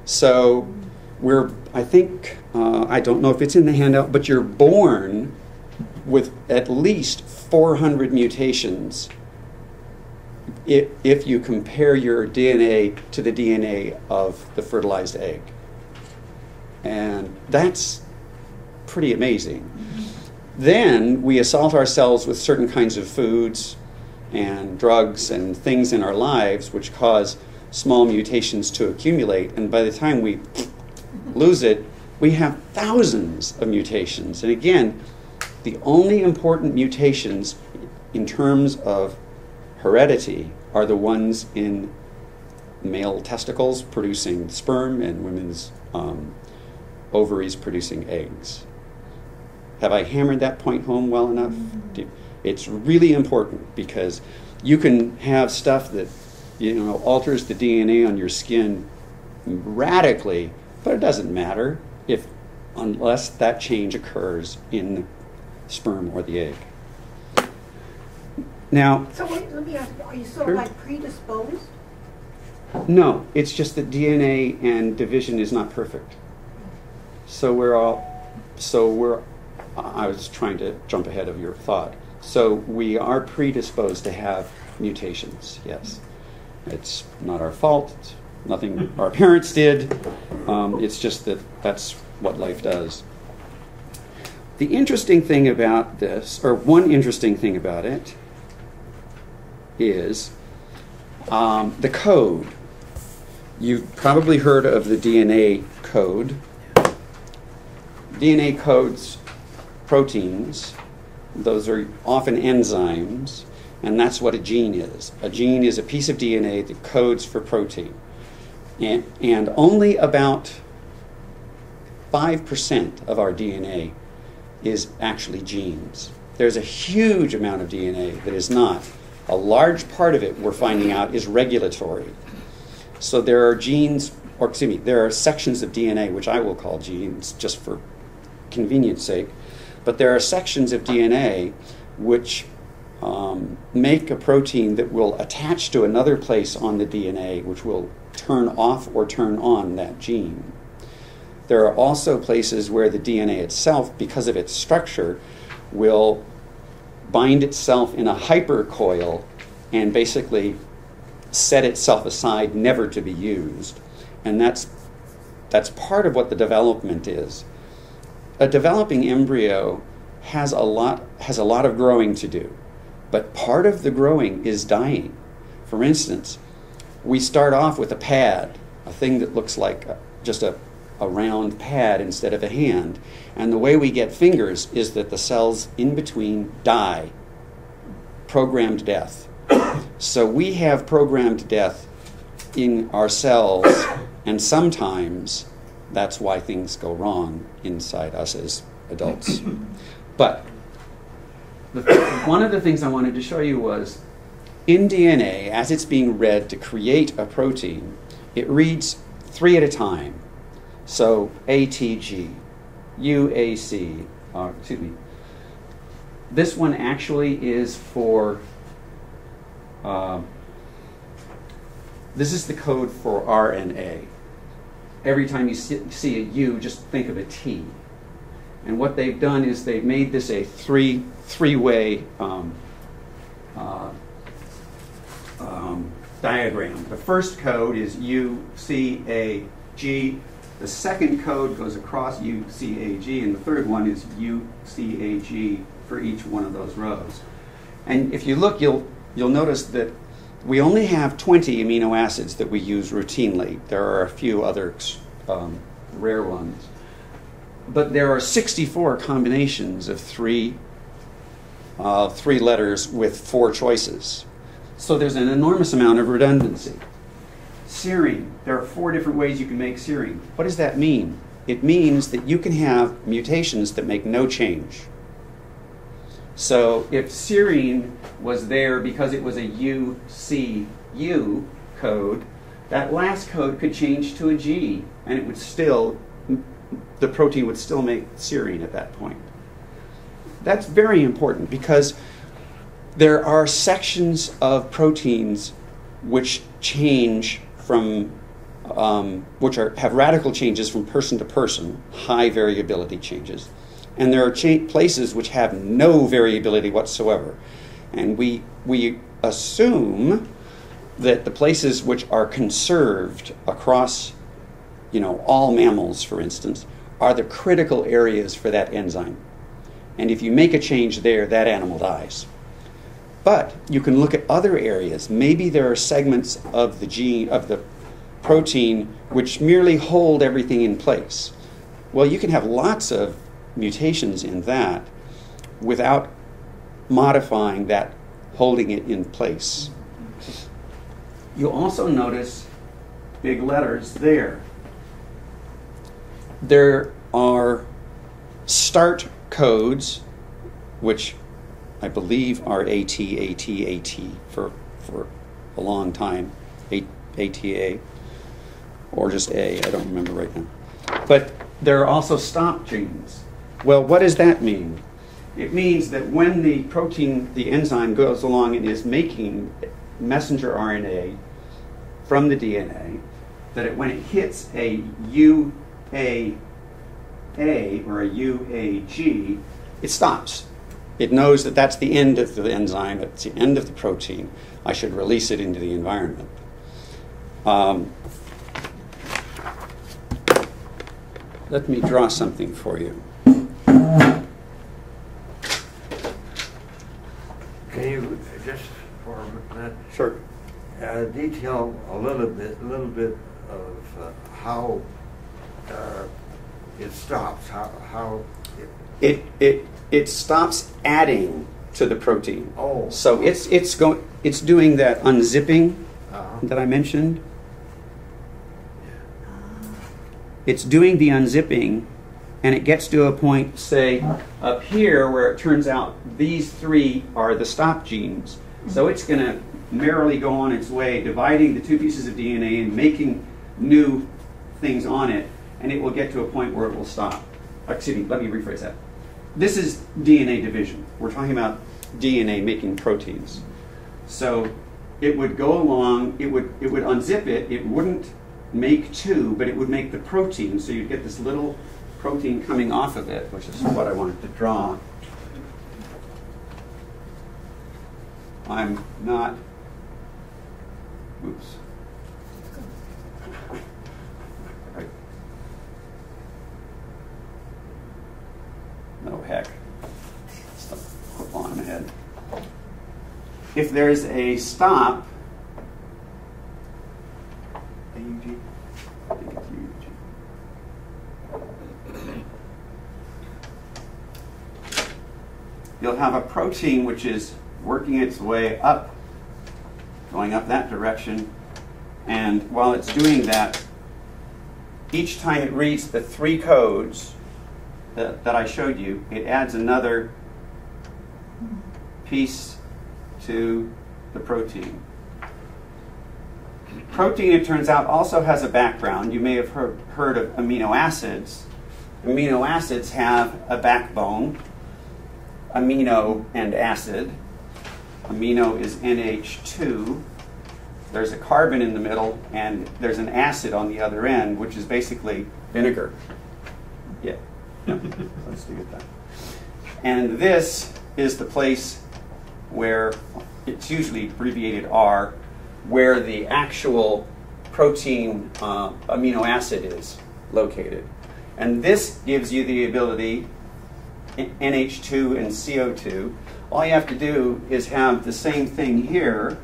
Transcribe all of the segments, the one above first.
So I think, I don't know if it's in the handout, but you're born with at least 400 mutations if you compare your DNA to the DNA of the fertilized egg. And that's pretty amazing. Then we assault ourselves with certain kinds of foods and drugs and things in our lives which cause small mutations to accumulate, and by the time we lose it, we have thousands of mutations. And again, the only important mutations in terms of heredity are the ones in male testicles producing sperm and women's ovaries producing eggs. Have I hammered that point home well enough? It's really important because you can have stuff that alters the DNA on your skin radically, but it doesn't matter unless that change occurs in the sperm or the egg. Now, so wait, let me ask you, are you sort of like predisposed? No, it's just that DNA and division is not perfect. I was trying to jump ahead of your thought. So we are predisposed to have mutations, yes. It's not our fault. It's nothing our parents did. It's just that that's what life does. The interesting thing about this, or one interesting thing about it, is the code. You've probably heard of the DNA code. DNA codes proteins. Those are often enzymes, and that's what a gene is. A gene is a piece of DNA that codes for protein. And only about 5% of our DNA is actually genes. There's a huge amount of DNA that is not. A large part of it, we're finding out, is regulatory. So there are genes, or excuse me, there are sections of DNA, which I will call genes just for convenience sake, but there are sections of DNA which make a protein that will attach to another place on the DNA, which will turn off or turn on that gene. There are also places where the DNA itself, because of its structure, will bind itself in a hypercoil and basically set itself aside never to be used. And that's part of what the development is. A developing embryo has a lot of growing to do, but part of the growing is dying. For instance, we start off with a pad, a thing that looks like just a round pad instead of a hand, and the way we get fingers is that the cells in between die, programmed death. So we have programmed death in our cells, and sometimes that's why things go wrong inside us as adults. But one of the things I wanted to show you was in DNA, as it's being read to create a protein, it reads 3 at a time. So ATG, UAC, excuse me. This one actually is for, this is the code for RNA. Every time you see a U, just think of a T. And what they've done is they've made this a three-way diagram. The first code is UCAG. The second code goes across UCAG, and the third one is UCAG for each one of those rows. And if you look, you'll notice that we only have 20 amino acids that we use routinely. There are a few other rare ones. But there are 64 combinations of three letters with 4 choices. So there's an enormous amount of redundancy. Serine, there are 4 different ways you can make serine. What does that mean? It means that you can have mutations that make no change. So if serine was there because it was a UCU code, that last code could change to a G, and it would still, the protein would still make serine at that point. That's very important because there are sections of proteins which change from which have radical changes from person to person, high variability changes. And there are places which have no variability whatsoever. And we assume that the places which are conserved across, all mammals, for instance, are the critical areas for that enzyme. And if you make a change there, that animal dies. But you can look at other areas. Maybe there are segments of the protein which merely hold everything in place. Well, you can have lots of mutations in that without modifying that, holding it in place. You'll also notice big letters there. There are start codes, which I believe are AT for a long time, ATA, or just A, I don't remember right now. But there are also stop genes. Well, what does that mean? It means that when the protein, the enzyme, goes along and is making messenger RNA from the DNA, that when it hits a UAA or a UAG, it stops. It knows that that's the end of the enzyme, that's the end of the protein. I should release it into the environment. Let me draw something for you. Can you just for a minute? Sure. Detail a little bit of how it stops. How it stops adding to the protein. Oh. So it's doing that unzipping that I mentioned. It's doing the unzipping, and it gets to a point, say, up here, where it turns out these three are the stop genes. So it's going to merrily go on its way, dividing the two pieces of DNA and making new things on it, and it will get to a point where it will stop. Excuse me, let me rephrase that. This is DNA division. We're talking about DNA making proteins. So it would go along, it would unzip it, it wouldn't make two, but it would make the protein, so you'd get this little protein coming off of it, which is what I wanted to draw. I'm not, oops. No heck. Stuff on my head. If there's a stop, AUG? I think it's UG. You'll have a protein which is working its way up, going up that direction, and while it's doing that, each time it reads the three codes that I showed you, it adds another piece to the protein. Protein, it turns out, also has a background. You may have heard of amino acids. Amino acids have a backbone, amino and acid. Amino is NH2. There's a carbon in the middle, and there's an acid on the other end, which is basically vinegar. Yeah. No, let's do it that. And this is the place where, it's usually abbreviated R, where the actual protein amino acid is located. And this gives you the ability, NH2 and CO2. All you have to do is have the same thing here.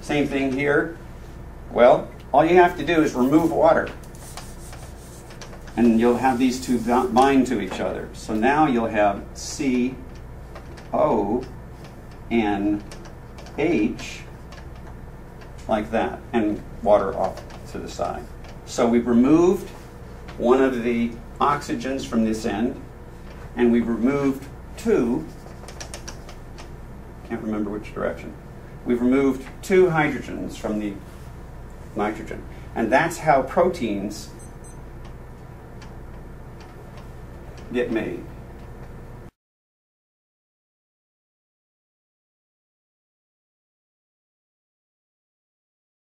Same thing here. Well, all you have to do is remove water, and you'll have these two bind to each other. So now you'll have CONH like that, and water off to the side. So we've removed one of the oxygens from this end, and we've removed two, can't remember which direction. We've removed two hydrogens from the nitrogen. And that's how proteins get made.